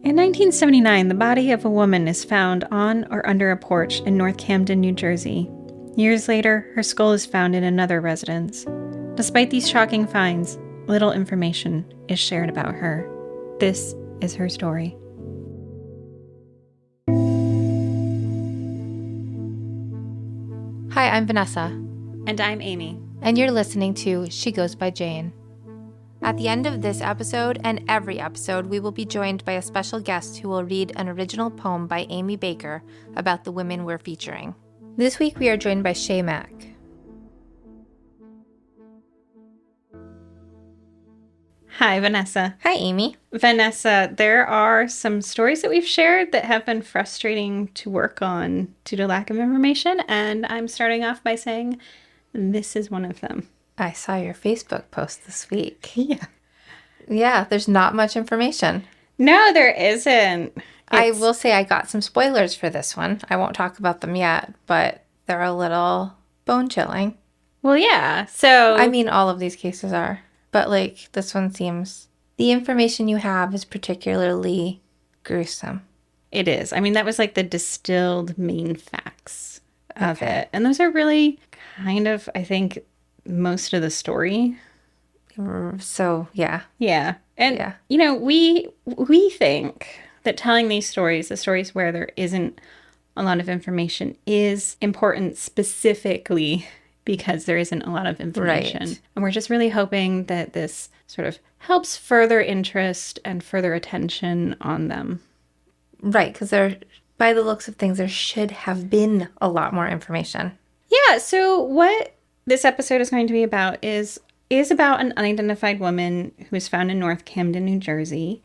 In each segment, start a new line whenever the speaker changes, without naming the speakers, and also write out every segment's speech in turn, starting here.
In 1979, the body of a woman is found on or under a porch in North Camden, New Jersey. Years later, her skull is found in another residence. Despite these shocking finds, little information is shared about her. This is her story.
Hi, I'm Vanessa.
And I'm Amy.
And you're listening to She Goes by Jane. At the end of this episode and every episode, we will be joined by a special guest who will read an original poem by Amy Baker about the women we're featuring. This week we are joined by Shay Mack.
Hi, Vanessa.
Hi, Amy.
Vanessa, there are some stories that we've shared that have been frustrating to work on due to lack of information, and I'm starting off by saying this is one of them.
I saw your Facebook post this week.
Yeah.
Yeah, there's not much information.
No, there isn't.
I will say I got some spoilers for this one. I won't talk about them yet, but they're a little bone-chilling.
Well, yeah, so...
I mean, all of these cases are. But, this one seems... The information you have is particularly gruesome.
It is. I mean, that was, the distilled main facts of it. And those are really kind of, I think, most of the story.
So, yeah.
Yeah. And, we think that telling these stories, the stories where there isn't a lot of information, is important specifically because there isn't a lot of information.
Right.
And we're just really hoping that this sort of helps further interest and further attention on them.
Right, because by the looks of things, there should have been a lot more information.
Yeah, so what this episode is going to be about is about an unidentified woman who was found in North Camden, New Jersey.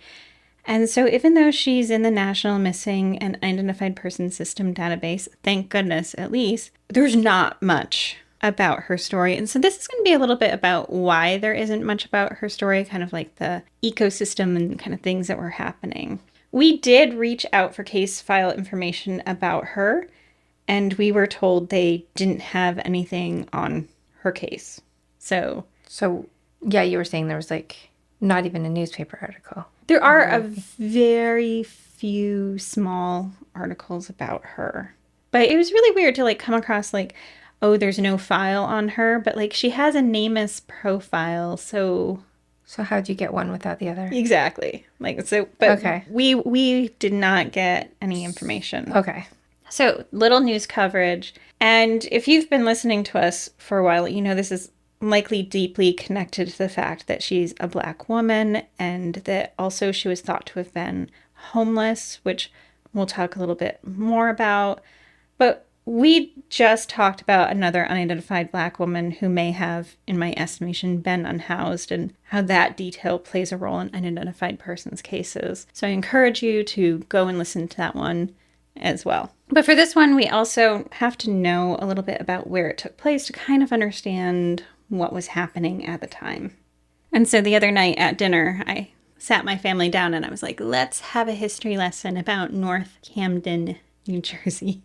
And so even though she's in the National Missing and Unidentified Persons System database, thank goodness at least, there's not much about her story. And so this is going to be a little bit about why there isn't much about her story, kind of like the ecosystem and kind of things that were happening. We did reach out for case file information about her, and we were told they didn't have anything on her case. So
yeah, you were saying there was not even a newspaper article.
There are a very few small articles about her. But it was really weird to come across oh, there's no file on her, but she has a nameless profile, so
how'd you get one without the other?
Exactly.
Okay.
We did not get any information.
Okay.
So little news coverage. And if you've been listening to us for a while, this is likely deeply connected to the fact that she's a Black woman and that also she was thought to have been homeless, which we'll talk a little bit more about. But we just talked about another unidentified Black woman who may have, in my estimation, been unhoused and how that detail plays a role in unidentified persons cases. So I encourage you to go and listen to that one as well. But for this one, we also have to know a little bit about where it took place to kind of understand what was happening at the time. And so the other night at dinner, I sat my family down and I was like, let's have a history lesson about North Camden, New Jersey.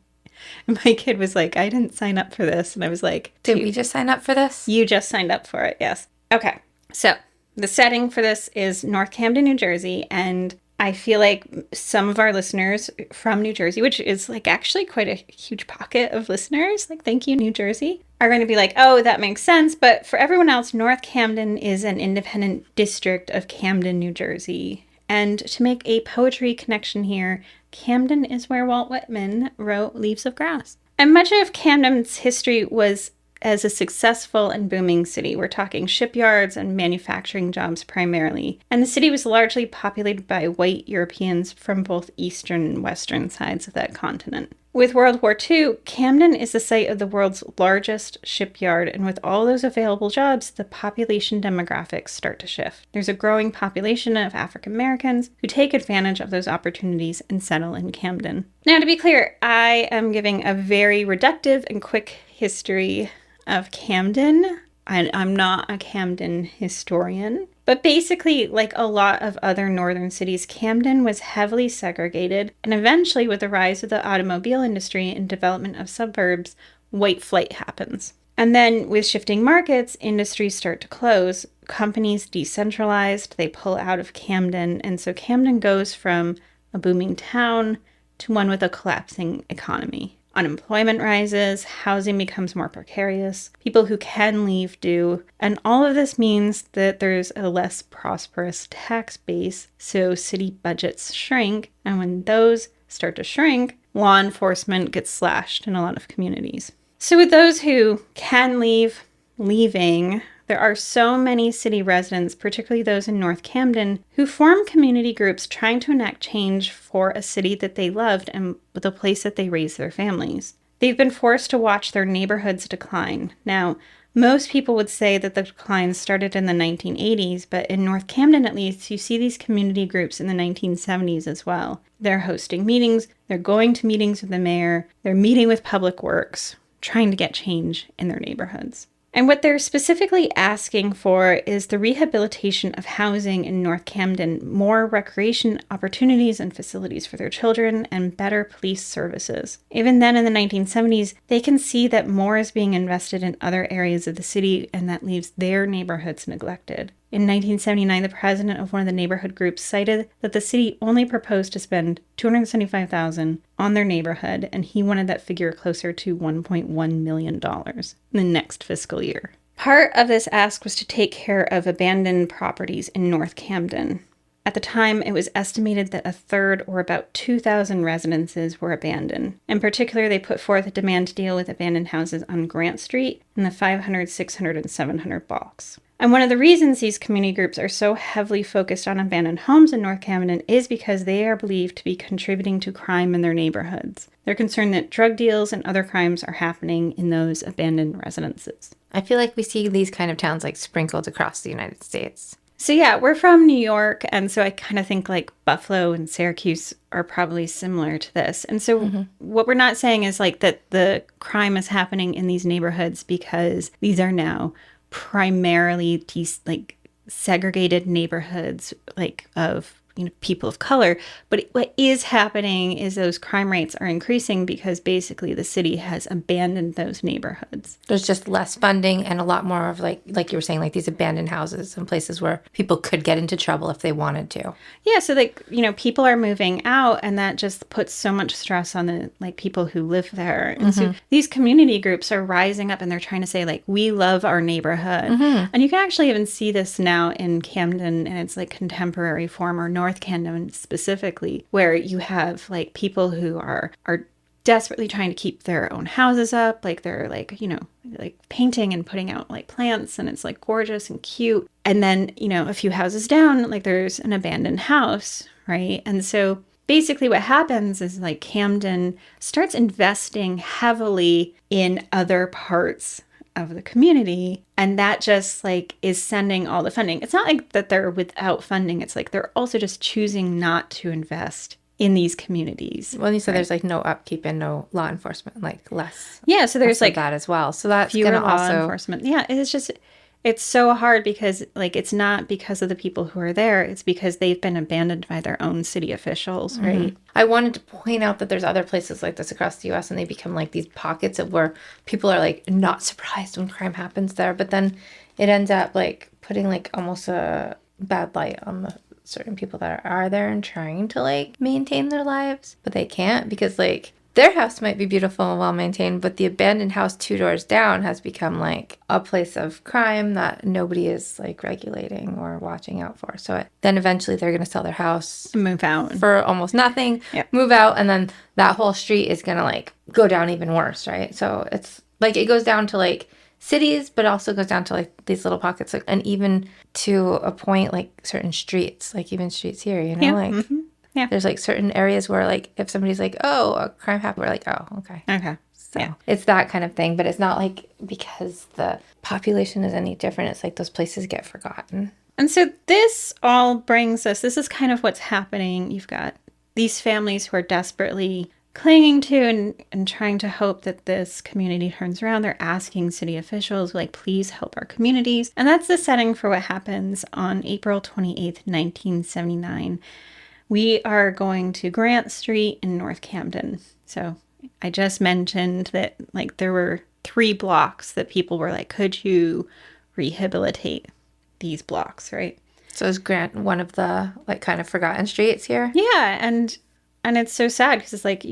And my kid was like, I didn't sign up for this. And I was like,
did we just sign up for this?
You just signed up for it, yes. Okay, so the setting for this is North Camden, New Jersey. And I feel like some of our listeners from New Jersey, which is actually quite a huge pocket of listeners, thank you, New Jersey, are going to be like, oh, that makes sense. But for everyone else, North Camden is an independent district of Camden, New Jersey. And to make a poetry connection here, Camden is where Walt Whitman wrote Leaves of Grass. And much of Camden's history was as a successful and booming city. We're talking shipyards and manufacturing jobs primarily. And the city was largely populated by white Europeans from both eastern and western sides of that continent. With World War II, Camden is the site of the world's largest shipyard, and with all those available jobs, the population demographics start to shift. There's a growing population of African Americans who take advantage of those opportunities and settle in Camden. Now, to be clear, I am giving a very reductive and quick history of Camden. I'm not a Camden historian. But basically, like a lot of other northern cities, Camden was heavily segregated, and eventually with the rise of the automobile industry and development of suburbs, white flight happens. And then with shifting markets, industries start to close, companies decentralized, they pull out of Camden, and so Camden goes from a booming town to one with a collapsing economy. Unemployment rises, housing becomes more precarious, people who can leave do, and all of this means that there's a less prosperous tax base, so city budgets shrink, and when those start to shrink, law enforcement gets slashed in a lot of communities. So with those who can leave, leaving, there are so many city residents, particularly those in North Camden, who form community groups trying to enact change for a city that they loved and the place that they raised their families. They've been forced to watch their neighborhoods decline. Now, most people would say that the decline started in the 1980s, but in North Camden at least, you see these community groups in the 1970s as well. They're hosting meetings, they're going to meetings with the mayor, they're meeting with public works, trying to get change in their neighborhoods. And what they're specifically asking for is the rehabilitation of housing in North Camden, more recreation opportunities and facilities for their children, and better police services. Even then in the 1970s, they can see that more is being invested in other areas of the city, and that leaves their neighborhoods neglected. In 1979, the president of one of the neighborhood groups cited that the city only proposed to spend $275,000 on their neighborhood, and he wanted that figure closer to $1.1 million in the next fiscal year. Part of this ask was to take care of abandoned properties in North Camden. At the time, it was estimated that a third, or about 2,000 residences, were abandoned. In particular, they put forth a demand to deal with abandoned houses on Grant Street in the 500, 600, and 700 blocks. And one of the reasons these community groups are so heavily focused on abandoned homes in North Camden is because they are believed to be contributing to crime in their neighborhoods. They're concerned that drug deals and other crimes are happening in those abandoned residences.
I feel like we see these kind of towns like sprinkled across the United States.
So yeah, we're from New York, and so I kind of think like Buffalo and Syracuse are probably similar to this. And so what we're not saying is like that the crime is happening in these neighborhoods because these are now primarily segregated neighborhoods of people of color. But what is happening is those crime rates are increasing because basically the city has abandoned those neighborhoods.
There's just less funding and a lot more of like you were saying, like these abandoned houses and places where people could get into trouble if they wanted to.
Yeah, so people are moving out, and that just puts so much stress on the people who live there. And so these community groups are rising up, and they're trying to say we love our neighborhood. And you can actually even see this now in Camden, and it's contemporary form, or North Camden specifically, where you have people who are desperately trying to keep their own houses up. They're painting and putting out plants, and it's gorgeous and cute. And then, a few houses down, there's an abandoned house, right? And so basically what happens is Camden starts investing heavily in other parts of the community, and that just is sending all the funding. It's not that they're without funding. It's they're also just choosing not to invest in these communities.
Well, you said there's no upkeep and no law enforcement, less.
Yeah, so there's
that as well. So that's
fewer
gonna
law
also
enforcement. Yeah, it's so hard because it's not because of the people who are there. It's because they've been abandoned by their own city officials, right?
I wanted to point out that there's other places like this across the U.S. and they become these pockets of where people are not surprised when crime happens there, but then it ends up putting almost a bad light on the certain people that are there and trying to maintain their lives, but they can't because their house might be beautiful and well maintained, but the abandoned house 2 doors down has become a place of crime that nobody is regulating or watching out for. So then eventually they're going to sell their house,
move out
for almost nothing, move out, and then that whole street is going to go down even worse, right? So it's it goes down to cities, but also goes down to these little pockets, and even to a point certain streets, even streets here,
Yeah.
There's certain areas where if somebody's oh, a crime happened, we're oh, okay.
Okay.
So it's that kind of thing, but it's not because the population is any different. It's those places get forgotten.
And so this all brings us, this is kind of what's happening. You've got these families who are desperately clinging to and trying to hope that this community turns around. They're asking city officials, please help our communities. And that's the setting for what happens on April 28th, 1979. We are going to Grant Street in North Camden. So I just mentioned that there were 3 blocks that people were could you rehabilitate these blocks, right?
So is Grant one of the, like, kind of forgotten streets here?
Yeah, and it's so sad because it's like,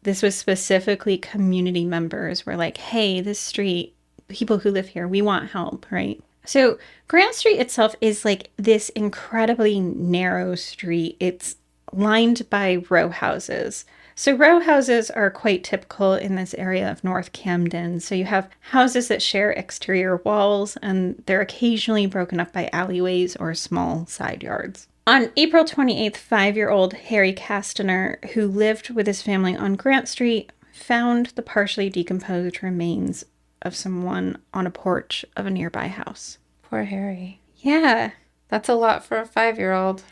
this was specifically community members were like, hey, this street, people who live here, we want help, right? So Grant Street itself is like this incredibly narrow street. It's lined by row houses. So row houses are quite typical in this area of North Camden. So you have houses that share exterior walls, and they're occasionally broken up by alleyways or small side yards. On April 28th, 5-year-old Harry Castner, who lived with his family on Grant Street, found the partially decomposed remains of someone on a porch of a nearby house.
Poor Harry.
Yeah.
That's a lot for a 5-year-old.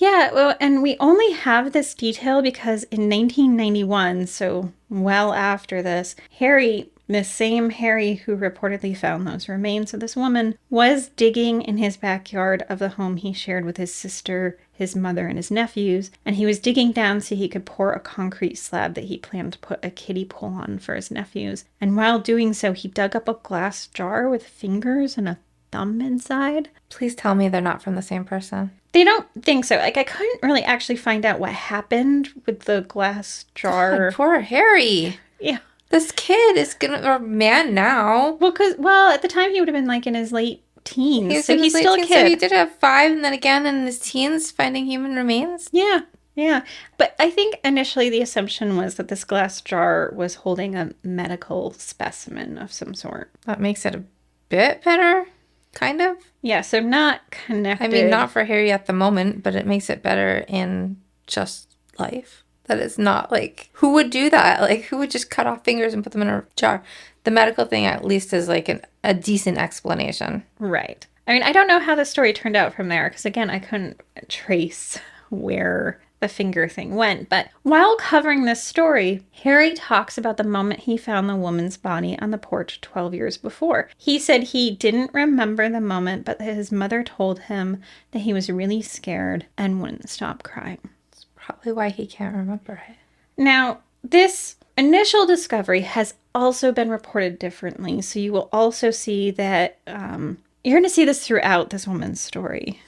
Yeah, well, and we only have this detail because in 1991, so well after this, Harry, the same Harry who reportedly found those remains of this woman, was digging in his backyard of the home he shared with his sister, his mother, and his nephews, and he was digging down so he could pour a concrete slab that he planned to put a kiddie pool on for his nephews. And while doing so, he dug up a glass jar with fingers and a thumb inside.
Please tell me they're not from the same person.
They don't think so. Like, I couldn't really actually find out what happened with the glass jar.
God, poor Harry.
Yeah.
This kid is a man now.
Well, at the time he would have been like in his late teens. So he's still a kid.
So he did have 5 and then again in his teens finding human remains?
Yeah. Yeah. But I think initially the assumption was that this glass jar was holding a medical specimen of some sort.
That makes it a bit better, kind of.
Yeah, so not connected.
I mean, not for Harry at the moment, but it makes it better in just life. That it's not like, who would do that? Like, who would just cut off fingers and put them in a jar? The medical thing at least is like a decent explanation.
Right. I mean, I don't know how the story turned out from there, because again, I couldn't trace where the finger thing went. But while covering this story, Harry talks about the moment he found the woman's body on the porch 12 years before. He said he didn't remember the moment, but that his mother told him that he was really scared and wouldn't stop crying.
That's probably why he can't remember it.
Now, this initial discovery has also been reported differently. So you will also see that you're going to see this throughout this woman's story.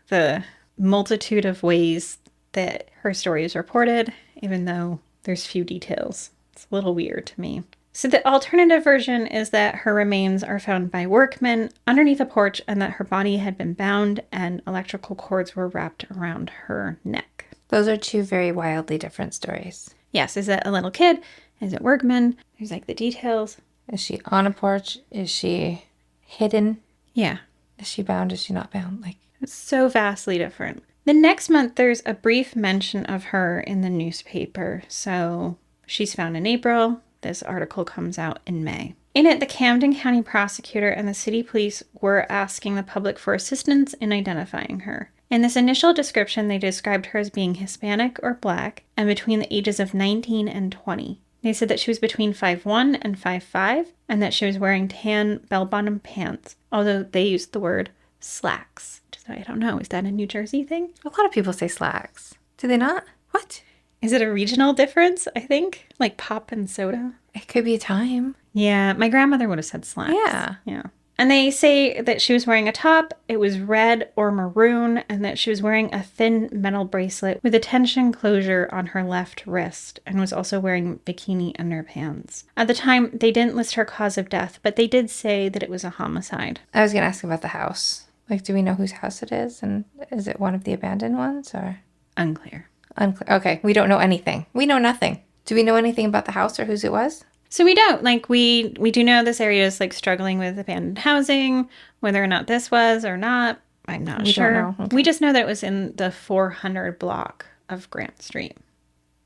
The multitude of ways that her story is reported, even though there's few details. It's a little weird to me. So the alternative version is that her remains are found by workmen underneath a porch and that her body had been bound and electrical cords were wrapped around her neck.
Those are 2 very wildly different stories.
Yes, is it a little kid? Is it workmen? There's like the details.
Is she on a porch? Is she hidden?
Yeah.
Is she bound? Is she not bound? Like,
it's so vastly different. The next month, there's a brief mention of her in the newspaper. So she's found in April. This article comes out in May. In it, the Camden County prosecutor and the city police were asking the public for assistance in identifying her. In this initial description, they described her as being Hispanic or Black and between the ages of 19 and 20. They said that she was between 5'1" and 5'5", and that she was wearing tan bell-bottom pants, although they used the word slacks. I don't know. Is that a New Jersey thing?
a lot of people say slacks. Do they not? What?
Is it a regional difference, I think? Like pop and soda?
It could be a time.
Yeah, my grandmother would have said slacks.
Yeah.
Yeah. And they say that she was wearing a top, it was red or maroon, and that she was wearing a thin metal bracelet with a tension closure on her left wrist, and was also wearing bikini underpants. At the time, they didn't list her cause of death, but they did say that it was a homicide.
I was going to ask about the house. Like, do we know whose house it is? And is it one of the abandoned ones or?
Unclear.
Unclear. Okay, we don't know anything. We know nothing. Do we know anything about the house or whose it was?
So we don't. Like, we do know this area is, like, struggling with abandoned housing. Whether or not this was or not, I'm not sure.
We don't know. Okay.
We just know that it was in the 400 block of Grant Street.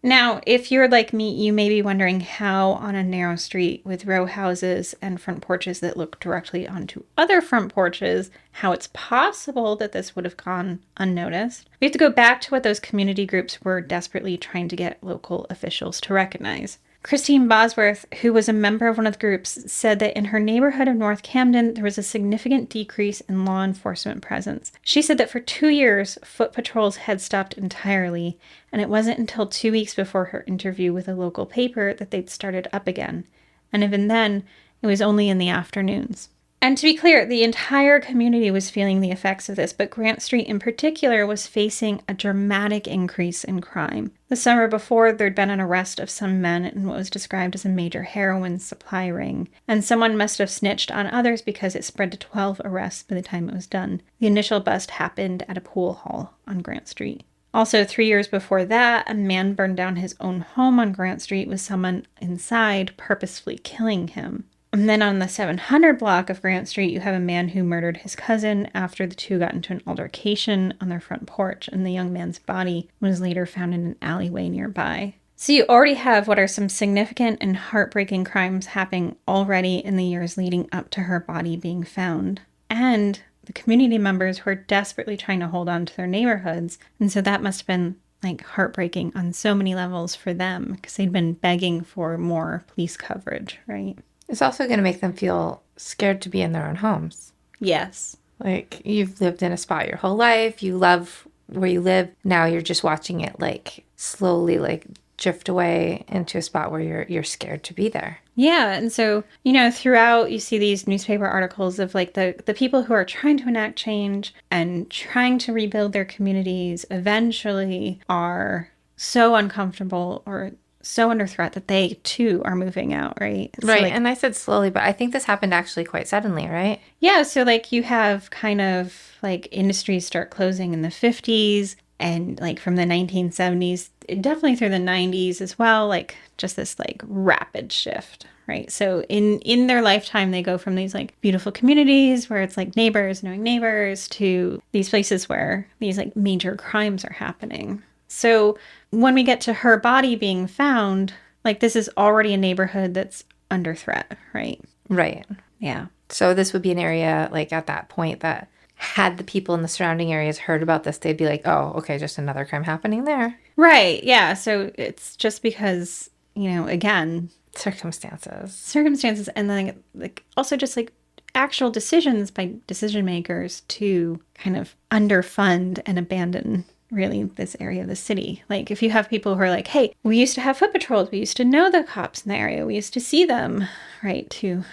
Now, if you're like me, you may be wondering how on a narrow street with row houses and front porches that look directly onto other front porches, how it's possible that this would have gone unnoticed. We have to go back to what those community groups were desperately trying to get local officials to recognize. Christine Bosworth, who was a member of one of the groups, said that in her neighborhood of North Camden, there was a significant decrease in law enforcement presence. She said that for 2 years, foot patrols had stopped entirely, and it wasn't until 2 weeks before her interview with a local paper that they'd started up again. And even then, it was only in the afternoons. And to be clear, the entire community was feeling the effects of this, but Grant Street in particular was facing a dramatic increase in crime. The summer before, there'd been an arrest of some men in what was described as a major heroin supply ring, and someone must have snitched on others because it spread to 12 arrests by the time it was done. The initial bust happened at a pool hall on Grant Street. Also, 3 years before that, a man burned down his own home on Grant Street with someone inside purposefully killing him. And then on the 700 block of Grant Street, you have a man who murdered his cousin after the two got into an altercation on their front porch, and the young man's body was later found in an alleyway nearby. So you already have what are some significant and heartbreaking crimes happening already in the years leading up to her body being found. And the community members who are desperately trying to hold on to their neighborhoods. And so that must have been like heartbreaking on so many levels for them because they'd been begging for more police coverage, right?
It's also going to make them feel scared to be in their own homes.
Yes.
Like, you've lived in a spot your whole life. You love where you live. Now you're just watching it, like, slowly, like, drift away into a spot where you're scared to be there.
Yeah. And so, throughout you see these newspaper articles of, like, the people who are trying to enact change and trying to rebuild their communities eventually are so uncomfortable or so under threat that they too are moving out, right? So
right. And I said slowly, but I think this happened actually quite suddenly, right?
Yeah. So like you have kind of like industries start closing in the 50s and like from the 1970s, definitely through the 90s as well, like just this like rapid shift. Right. So in their lifetime, they go from these like beautiful communities where it's like neighbors knowing neighbors to these places where these like major crimes are happening. So when we get to her body being found, like this is already a neighborhood that's under threat, right?
Right.
Yeah.
So this would be an area like at that point that had the people in the surrounding areas heard about this, they'd be like, oh, okay, just another crime happening there.
Right. Yeah. So it's just because, again, circumstances and then like also just like actual decisions by decision makers to kind of underfund and abandon really this area of the city. Like if you have people who are like, hey, we used to have foot patrols, we used to know the cops in the area, we used to see them, right, to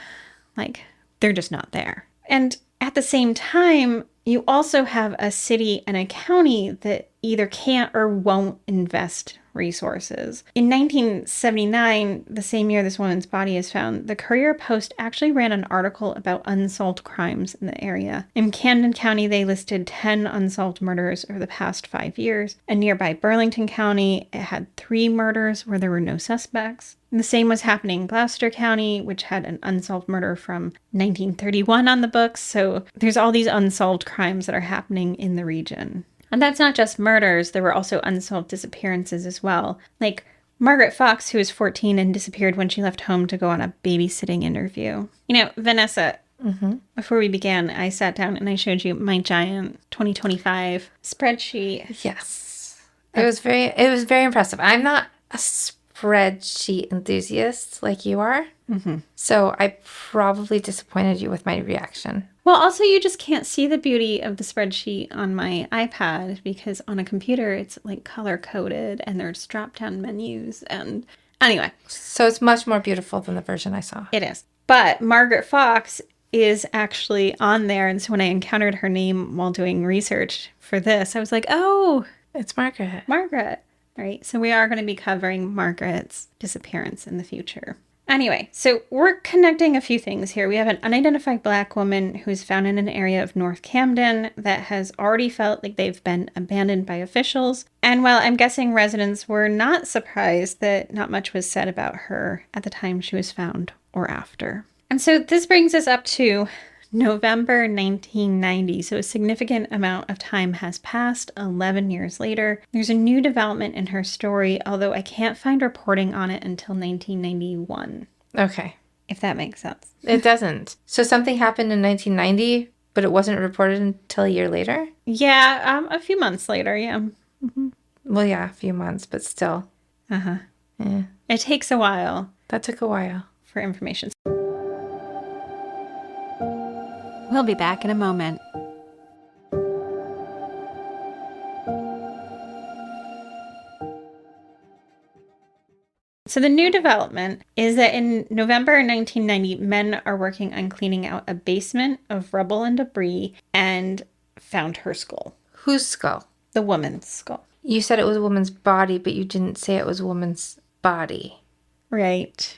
like they're just not there. And at the same time, you also have a city and a county that either can't or won't invest resources. In 1979, the same year this woman's body is found, the Courier-Post actually ran an article about unsolved crimes in the area. In Camden County, they listed 10 unsolved murders over the past 5 years. And nearby Burlington County, it had 3 murders where there were no suspects. And the same was happening in Gloucester County, which had an unsolved murder from 1931 on the books. So there's all these unsolved crimes that are happening in the region. And that's not just murders. There were also unsolved disappearances as well. Like Margaret Fox, who was 14 and disappeared when she left home to go on a babysitting interview. Vanessa, before we began, I sat down and I showed you my giant 2025 spreadsheet.
Yes. It was very impressive. I'm not a spreadsheet enthusiast like you are. Mm-hmm. So I probably disappointed you with my reaction.
Well, also, you just can't see the beauty of the spreadsheet on my iPad because on a computer, it's like color-coded and there's drop-down menus. And anyway.
So it's much more beautiful than the version I saw.
It is. But Margaret Fox is actually on there. And so when I encountered her name while doing research for this, I was like, oh.
It's Margaret.
Margaret. Right. So we are going to be covering Margaret's disappearance in the future. Anyway, so we're connecting a few things here. We have an unidentified Black woman who's found in an area of North Camden that has already felt like they've been abandoned by officials. And while I'm guessing residents were not surprised that not much was said about her at the time she was found or after. And so this brings us up to November 1990, so a significant amount of time has passed. 11 years later, there's a new development in her story, although I can't find reporting on it until 1991.
Okay.
If that makes sense.
It doesn't. So something happened in 1990, but it wasn't reported until a year later?
Yeah, a few months later, yeah. Mm-hmm.
Well, yeah, a few months, but still.
Uh-huh.
Yeah.
It takes a while.
That took a while.
For information. We'll be back in a moment. So the new development is that in November 1990, men are working on cleaning out a basement of rubble and debris and found her skull.
Whose skull?
The woman's skull.
You said it was a woman's body, but you didn't say it was a woman's body.
Right.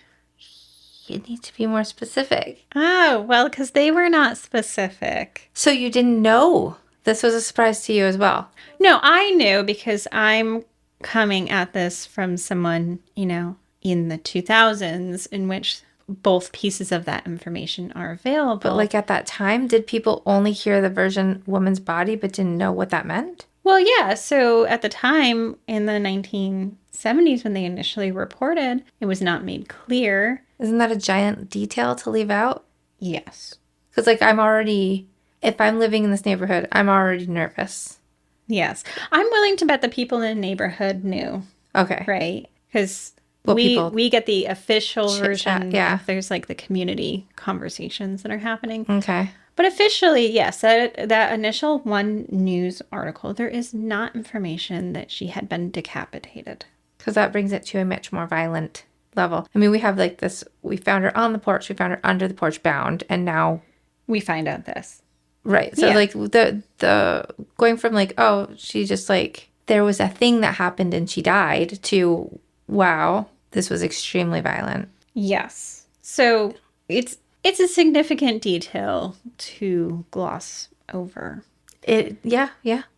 You need to be more specific.
Oh, well, because they were not specific.
So you didn't know. This was a surprise to you as well.
No, I knew because I'm coming at this from someone, in the 2000s in which both pieces of that information are available.
But like at that time, did people only hear the version woman's body but didn't know what that meant?
Well, yeah. So at the time in the 1970s when they initially reported, it was not made clear.
Isn't that a giant detail to leave out?
Yes.
Because if I'm living in this neighborhood, I'm already nervous.
Yes. I'm willing to bet the people in the neighborhood knew.
Okay.
Right? Because we get the official version.
Yeah.
If there's like the community conversations that are happening.
Okay.
But officially, yes, that initial one news article, there is not information that she had been decapitated.
Because that brings it to a much more violent level. I mean, we have like this, we found her on the porch, we found her under the porch bound, and now
we find out this.
Right. So like the going from like, oh, she just like, there was a thing that happened and she died to, wow, this was extremely violent.
Yes. So it's a significant detail to gloss over.
Yeah.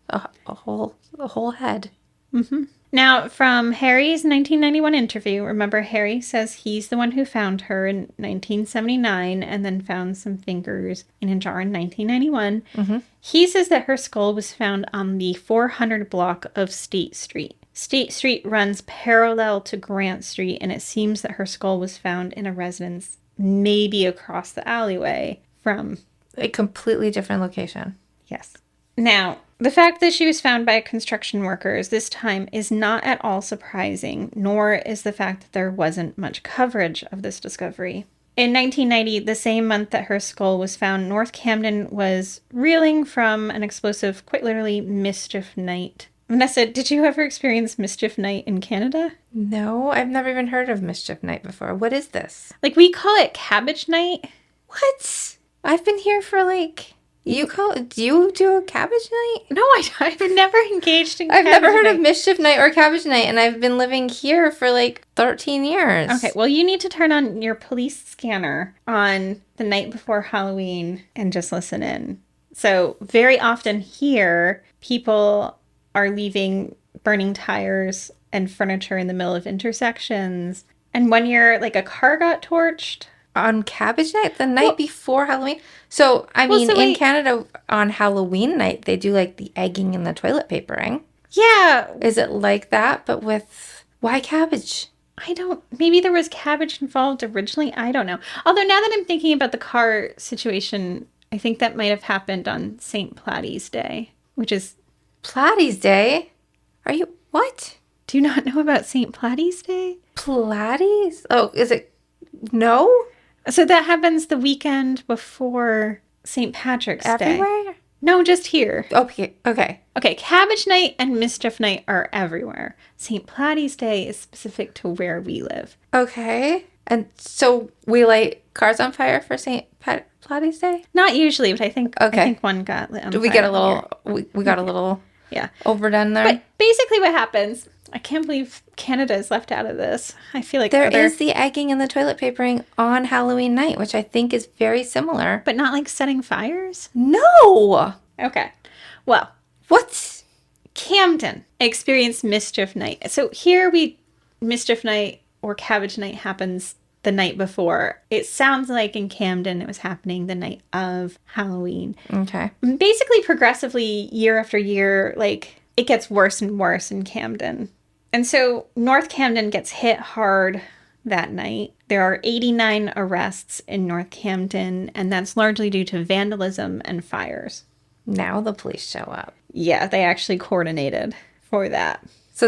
A whole head.
Mm-hmm. Now, from Harry's 1991 interview, remember Harry says he's the one who found her in 1979 and then found some fingers in a jar in 1991.
Mm-hmm.
He says that her skull was found on the 400 block of State Street. State Street runs parallel to Grant Street, and it seems that her skull was found in a residence maybe across the alleyway from
a completely different location.
Yes. Now, the fact that she was found by construction workers this time is not at all surprising, nor is the fact that there wasn't much coverage of this discovery. In 1990, the same month that her skull was found, North Camden was reeling from an explosive, quite literally, mischief night. Vanessa, did you ever experience Mischief Night in Canada?
No, I've never even heard of Mischief Night before. What is this?
Like, we call it Cabbage Night.
What? I've been here for like... Do you do a Cabbage Night?
No, I've never engaged in
I've
Cabbage
never heard
Night.
of Mischief Night or Cabbage Night, and I've been living here for like 13 years.
Okay, well, you need to turn on your police scanner on the night before Halloween and just listen in. So very often here, people are leaving burning tires and furniture in the middle of intersections. And one year, like, a car got torched.
On Cabbage Night? The night before Halloween? So, in Canada, on Halloween night, they do, like, the egging and the toilet papering.
Yeah.
Is it like that, but with... Why cabbage?
Maybe there was cabbage involved originally. I don't know. Although, now that I'm thinking about the car situation, I think that might have happened on St. Platy's Day, which is...
Platy's Day? Are you... What?
Do you not know about St. Platy's Day?
Platy's? Oh, is it... No?
So that happens the weekend before St. Patrick's Day.
Everywhere?
No, just here.
Okay.
Okay, Cabbage Night and Mischief Night are everywhere. St. Platy's Day is specific to where we live.
Okay. And so we light cars on fire for St. Platy's Day?
Not usually, but I think one got lit on fire.
We get a little... We got a little...
Yeah.
Overdone there.
But basically what happens... I can't believe Canada is left out of this. I feel like
there is the egging and the toilet papering on Halloween night, which I think is very similar.
But not like setting fires?
No!
Okay. Well.
What?
Camden experienced Mischief Night. So here Mischief Night or Cabbage Night happens the night before. It sounds like in Camden it was happening the night of Halloween.
Okay.
Basically, progressively, year after year, like, it gets worse and worse in Camden. And so North Camden gets hit hard that night. There are 89 arrests in North Camden, and that's largely due to vandalism and fires.
Now the police show up.
Yeah, they actually coordinated for that.
So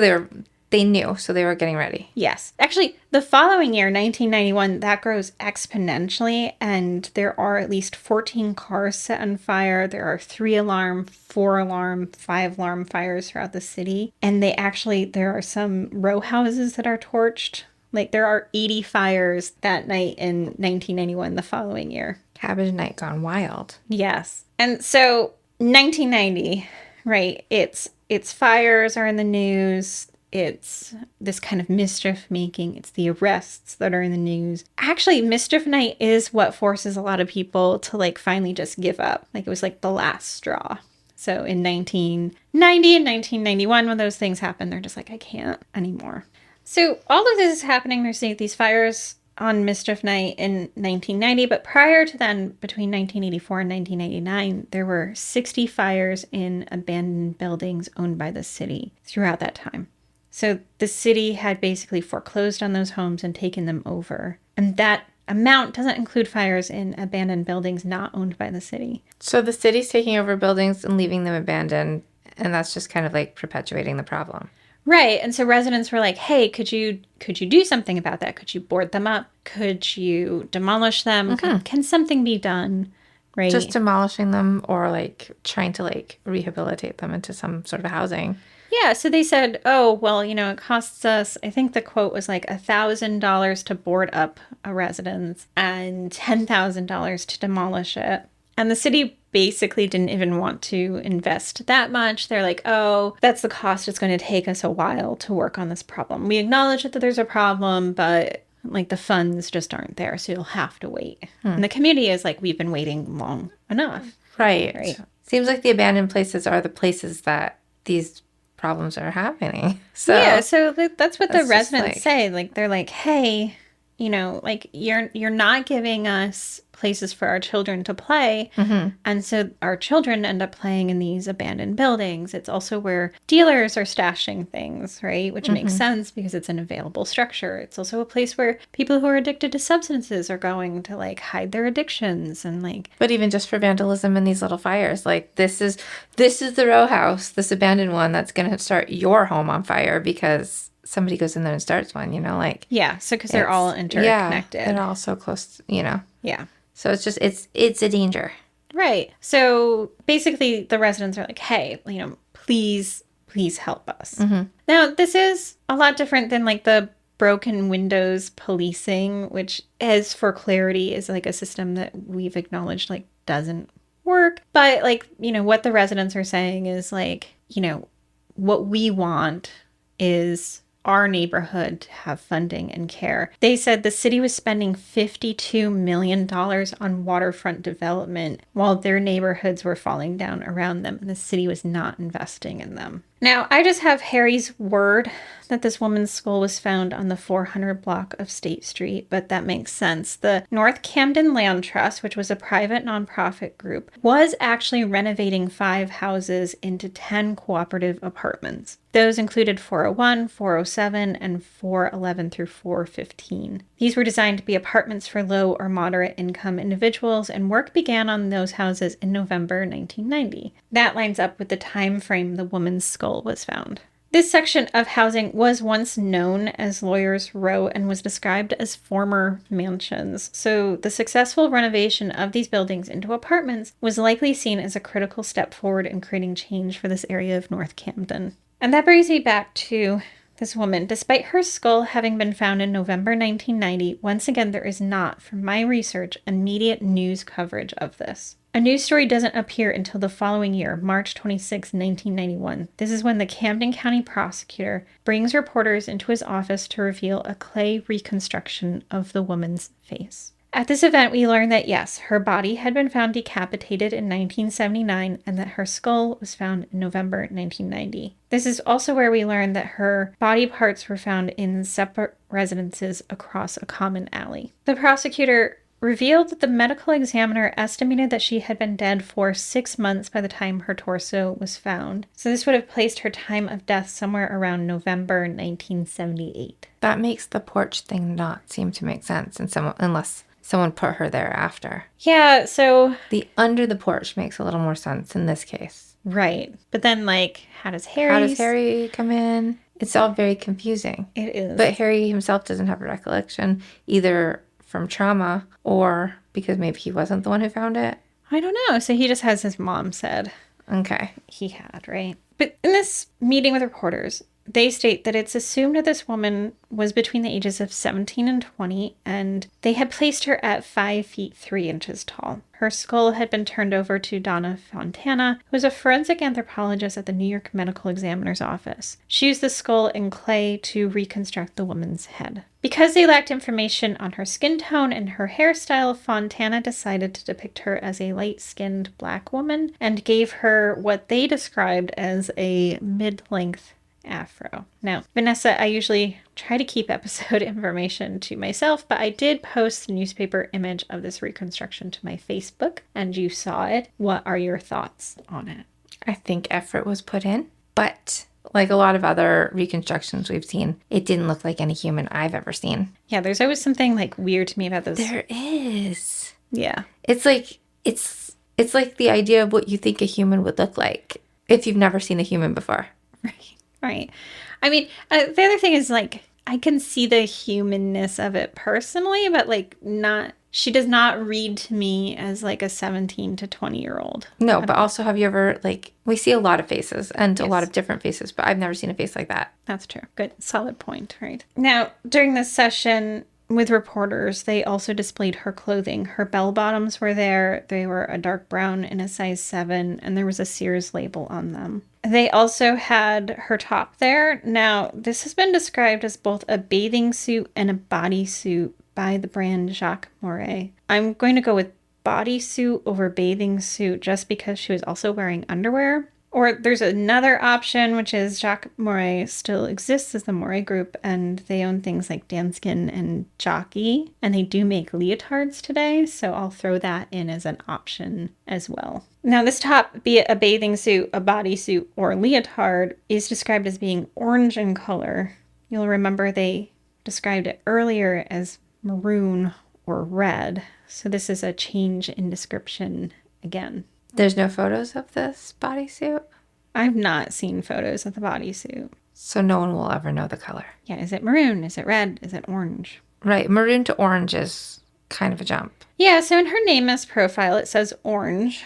they knew, so they were getting ready.
Yes. Actually, the following year, 1991, that grows exponentially, and there are at least 14 cars set on fire. There are 3-alarm, 4-alarm, 5-alarm fires throughout the city. And there are some row houses that are torched, Like, there are 80 fires that night in 1991, the following year.
Cabbage night gone wild.
Yes. And so 1990, right, it's fires are in the news. It's this kind of mischief making. It's the arrests that are in the news. Actually, Mischief Night is what forces a lot of people to like finally just give up. Like, it was like the last straw. So in 1990 and 1991, when those things happened, they're just like, I can't anymore. So all of this is happening. There's these fires on Mischief Night in 1990, but prior to then, between 1984 and 1989, there were 60 fires in abandoned buildings owned by the city throughout that time. So the city had basically foreclosed on those homes and taken them over. And that amount doesn't include fires in abandoned buildings not owned by the city.
So the city's taking over buildings and leaving them abandoned, and that's just kind of like perpetuating the problem.
Right. And so residents were like, hey, could you do something about that? Could you board them up? Could you demolish them? Can something be done? Right.
Just demolishing them or like trying to like rehabilitate them into some sort of housing.
Yeah. So they said, oh, well, it costs us, I think the quote was like $1,000 to board up a residence and $10,000 to demolish it. And the city basically didn't even want to invest that much. They're like, oh, that's the cost. It's going to take us a while to work on this problem. We acknowledge that there's a problem, but like the funds just aren't there. So you'll have to wait. And the community is like, we've been waiting long enough.
Right. Seems like the abandoned places are the places that these problems are happening. So
yeah, so that's what the residents
like,
say. Like, they're like, hey, like you're not giving us places for our children to play. And so our children end up playing in these abandoned buildings. It's also where dealers are stashing things, right? Which makes sense because it's an available structure. It's also a place where people who are addicted to substances are going to like hide their addictions and like.
But even just for vandalism and these little fires, like this is the row house, this abandoned one that's going to start your home on fire because somebody goes in there and starts one, like.
Yeah, so because they're all interconnected.
Yeah, they're all so close,
Yeah.
So it's just, it's a danger.
Right. So basically the residents are like, hey, please help us. Now, this is a lot different than like the broken windows policing, which is, for clarity, is like a system that we've acknowledged like doesn't work. But like, what the residents are saying is like, what we want is our neighborhood to have funding and care. They said the city was spending $52 million on waterfront development while their neighborhoods were falling down around them, and the city was not investing in them. Now, I just have Harry's word that this woman's skull was found on the 400 block of State Street, but that makes sense. The North Camden Land Trust, which was a private nonprofit group, was actually renovating 5 houses into 10 cooperative apartments. Those included 401, 407, and 411 through 415. These were designed to be apartments for low or moderate income individuals, and work began on those houses in November 1990. That lines up with the time frame the woman's skull was found. This section of housing was once known as Lawyers Row and was described as former mansions. So the successful renovation of these buildings into apartments was likely seen as a critical step forward in creating change for this area of North Camden. And that brings me back to this woman. Despite her skull having been found in November 1990, once again, there is not, from my research, immediate news coverage of this. A news story doesn't appear until the following year, March 26, 1991. This is when the Camden County prosecutor brings reporters into his office to reveal a clay reconstruction of the woman's face. At this event, we learn that yes, her body had been found decapitated in 1979 and that her skull was found in November 1990. This is also where we learn that her body parts were found in separate residences across a common alley. The prosecutor revealed that the medical examiner estimated that she had been dead for 6 months by the time her torso was found. So this would have placed her time of death somewhere around November 1978.
That makes the porch thing not seem to make sense unless someone put her there after.
Yeah, so
the under the porch makes a little more sense in this case.
Right. But then, like, how does Harry
come in? It's all very confusing.
It is.
But Harry himself doesn't have a recollection either from trauma or because maybe he wasn't the one who found it.
I don't know. So he just has his mom said.
Okay.
He had, right? But in this meeting with reporters, they state that it's assumed that this woman was between the ages of 17 and 20, and they had placed her at 5 feet 3 inches tall. Her skull had been turned over to Donna Fontana, who was a forensic anthropologist at the New York Medical Examiner's Office. She used the skull and clay to reconstruct the woman's head. Because they lacked information on her skin tone and her hairstyle, Fontana decided to depict her as a light-skinned black woman and gave her what they described as a mid-length afro. Now, Vanessa, I usually try to keep episode information to myself, but I did post a newspaper image of this reconstruction to my Facebook, and you saw it. What are your thoughts on it?
I think effort was put in, but like a lot of other reconstructions we've seen, it didn't look like any human I've ever seen.
Yeah, there's always something like weird to me about those.
There is.
Yeah.
It's like the idea of what you think a human would look like if you've never seen a human before.
Right. I mean, the other thing is, like, I can see the humanness of it personally, but, like, she does not read to me as, like, a 17 to 20-year-old.
No, but also have you ever, like, we see a lot of faces and a lot of different faces, but I've never seen a face like that.
That's true. Good. Solid point, right? Now, during this session with reporters, they also displayed her clothing. Her bell bottoms were there. They were a dark brown and a size 7, and there was a Sears label on them. They also had her top there. Now, this has been described as both a bathing suit and a bodysuit by the brand Jacques Moret. I'm going to go with bodysuit over bathing suit just because she was also wearing underwear. Or there's another option, which is Jacques Moret still exists as the Moret Group, and they own things like Danskin and Jockey, and they do make leotards today, so I'll throw that in as an option as well. Now, this top, be it a bathing suit, a bodysuit, or a leotard, is described as being orange in color. You'll remember they described it earlier as maroon or red, so this is a change in description again.
There's no photos of this bodysuit?
I've not seen photos of the bodysuit.
So no one will ever know the color.
Yeah, is it maroon? Is it red? Is it orange?
Right, maroon to orange is kind of a jump.
Yeah, so in her NamUs profile, it says orange,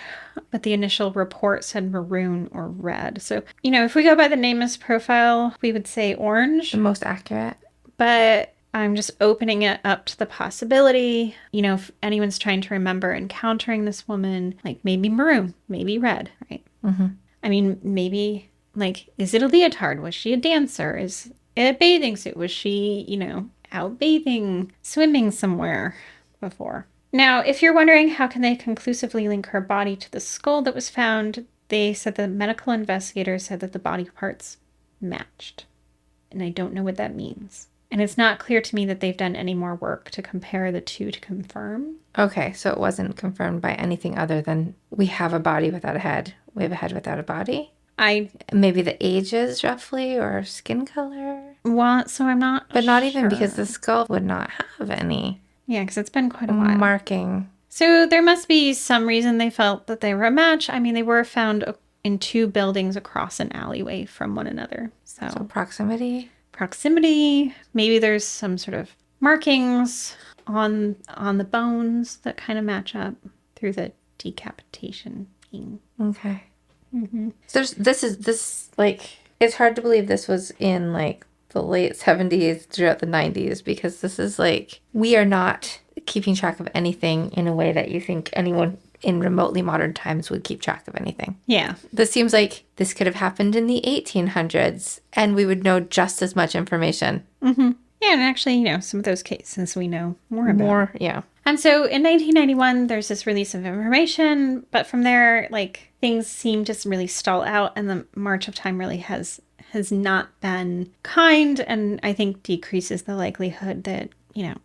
but the initial report said maroon or red. So, if we go by the NamUs profile, we would say orange.
The most accurate.
But I'm just opening it up to the possibility, if anyone's trying to remember encountering this woman, like maybe maroon, maybe red, right?
Mm-hmm.
I mean, maybe, like, is it a leotard? Was she a dancer? Is it a bathing suit? Was she, out bathing, swimming somewhere before? Now, if you're wondering how can they conclusively link her body to the skull that was found, they said the medical investigator said that the body parts matched. And I don't know what that means. And it's not clear to me that they've done any more work to compare the two to confirm.
Okay, so it wasn't confirmed by anything other than we have a body without a head. We have a head without a body. Maybe the ages roughly or skin color.
Well, so I'm not
But not
sure.
even because the skull would not have any.
Yeah, because it's been quite a while.
Marking.
So there must be some reason they felt that they were a match. I mean, they were found in 2 buildings across an alleyway from one another. So
proximity.
Maybe there's some sort of markings on the bones that kind of match up through the decapitation thing.
Okay.
Mm-hmm.
So it's hard to believe this was in like the late 70s throughout the 90s, because this is like, we are not keeping track of anything in a way that you think anyone in remotely modern times would keep track of anything.
Yeah.
This seems like this could have happened in the 1800s and we would know just as much information.
Mm-hmm. Yeah, and actually, some of those cases we know more about.
Yeah.
And so in 1991, there's this release of information, but from there, like, things seem to really stall out, and the march of time really has not been kind, and I think decreases the likelihood that,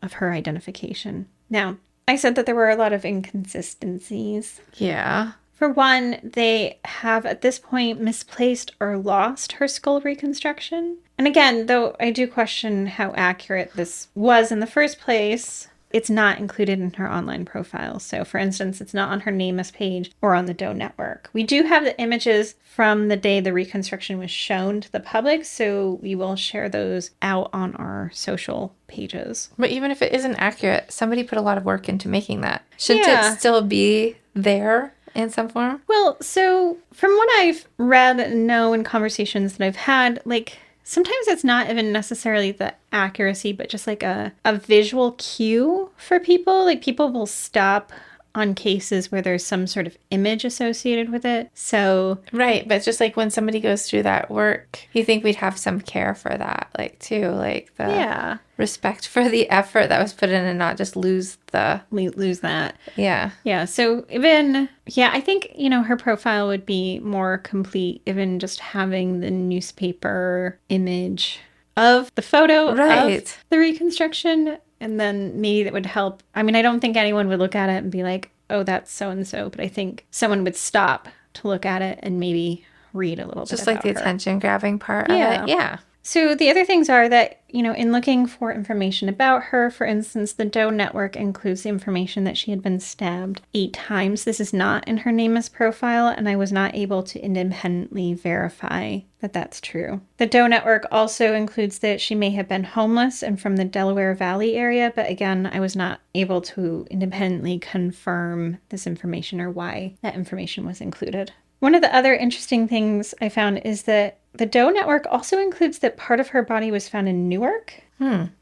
of her identification. Now, I said that there were a lot of inconsistencies.
Yeah.
For one, they have at this point misplaced or lost her skull reconstruction. And again, though I do question how accurate this was in the first place, it's not included in her online profile. So for instance, it's not on her NamUs page or on the Doe network. We do have the images from the day the reconstruction was shown to the public, so we will share those out on our social pages.
But even if it isn't accurate, somebody put a lot of work into making that. Shouldn't
Yeah.
it still be there in some form?
Well, so from what I've read and know in conversations that I've had, like, sometimes it's not even necessarily the accuracy, but just like a visual cue for people. Like people will stop on cases where there's some sort of image associated with it. So
right, but just like when somebody goes through that work, you think we'd have some care for that, like too, like the respect for the effort that was put in and not just lose that. Yeah. So even I think, her profile would be more complete even just having the newspaper image of the photo of the reconstruction. And then maybe that would help. I mean, I don't think anyone would look at it and be like, oh, that's so-and-so. But I think someone would stop to look at it and maybe read a little bit just like the attention-grabbing part of it. Yeah.
So the other things are that, in looking for information about her, for instance, the Doe network includes the information that she had been stabbed 8 times. This is not in her NamUs profile, and I was not able to independently verify that that's true. The Doe network also includes that she may have been homeless and from the Delaware Valley area, but again, I was not able to independently confirm this information or why that information was included. One of the other interesting things I found is that the Doe network also includes that part of her body was found in Newark,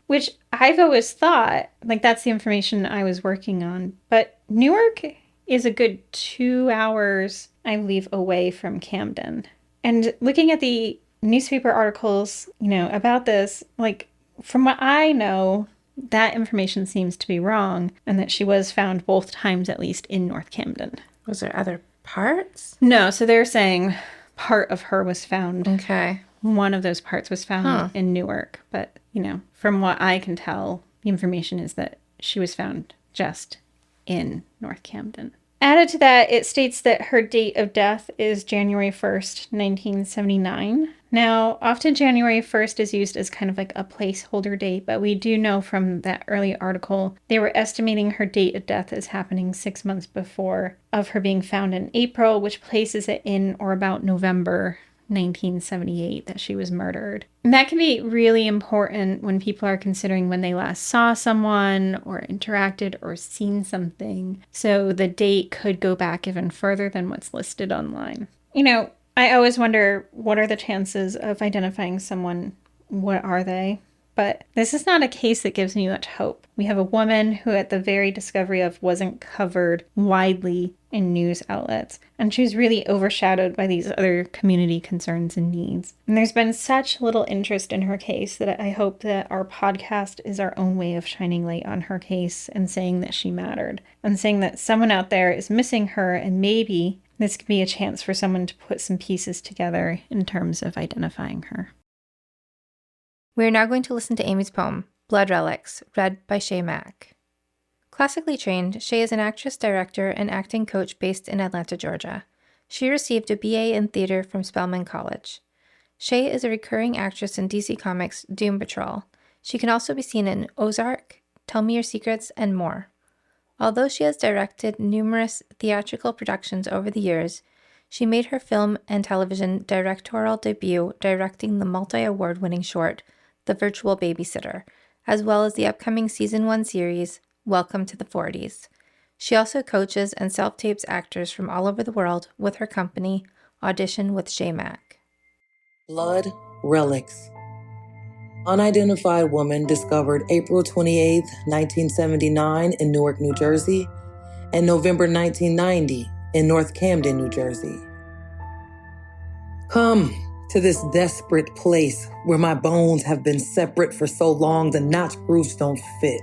which I've always thought, like that's the information I was working on. But Newark is a good 2 hours, I believe, away from Camden. And looking at the newspaper articles, about this, like from what I know, that information seems to be wrong and that she was found both times at least in North Camden.
Was there other parts?
No, so they're saying part of her was found.
Okay.
One of those parts was found in Newark. But, from what I can tell, the information is that she was found just in North Camden. Added to that, it states that her date of death is January 1st, 1979. Now, often January 1st is used as kind of like a placeholder date, but we do know from that early article, they were estimating her date of death as happening 6 months before of her being found in April, which places it in or about November 1978 that she was murdered. And that can be really important when people are considering when they last saw someone or interacted or seen something. So the date could go back even further than what's listed online. I always wonder, what are the chances of identifying someone? What are they? But this is not a case that gives me much hope. We have a woman who at the very discovery of wasn't covered widely in news outlets. And she was really overshadowed by these other community concerns and needs. And there's been such little interest in her case that I hope that our podcast is our own way of shining light on her case and saying that she mattered. And saying that someone out there is missing her, and maybe this could be a chance for someone to put some pieces together in terms of identifying her.
We are now going to listen to Amy's poem, Blood Relics, read by Shay Mack. Classically trained, Shay is an actress, director, and acting coach based in Atlanta, Georgia. She received a BA in theater from Spelman College. Shay is a recurring actress in DC Comics' Doom Patrol. She can also be seen in Ozark, Tell Me Your Secrets, and more. Although she has directed numerous theatrical productions over the years, she made her film and television directorial debut directing the multi-award-winning short, The Virtual Babysitter, as well as the upcoming Season 1 series, Welcome to the Forties. She also coaches and self-tapes actors from all over the world with her company, Audition with Shay Mack.
Blood Relics. Unidentified woman discovered April 28, 1979 in Newark, New Jersey, and November 1990 in North Camden, New Jersey. Come to this desperate place where my bones have been separate for so long the notch grooves don't fit.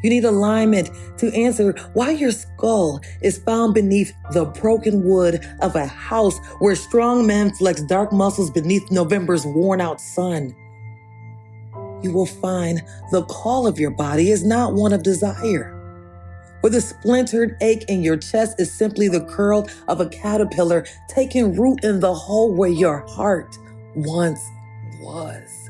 You need alignment to answer why your skull is found beneath the broken wood of a house where strong men flex dark muscles beneath November's worn-out sun. You will find the call of your body is not one of desire, where the splintered ache in your chest is simply the curl of a caterpillar taking root in the hole where your heart once was.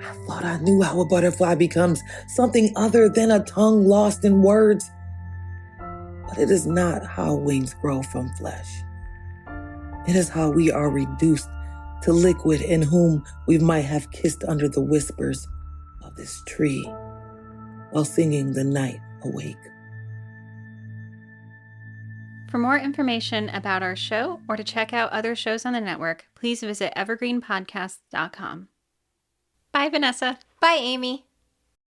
I thought I knew how a butterfly becomes something other than a tongue lost in words, but it is not how wings grow from flesh. It is how we are reduced to liquid in whom we might have kissed under the whispers of this tree while singing the night awake.
For more information about our show or to check out other shows on the network, please visit evergreenpodcasts.com. Bye, Vanessa.
Bye, Amy.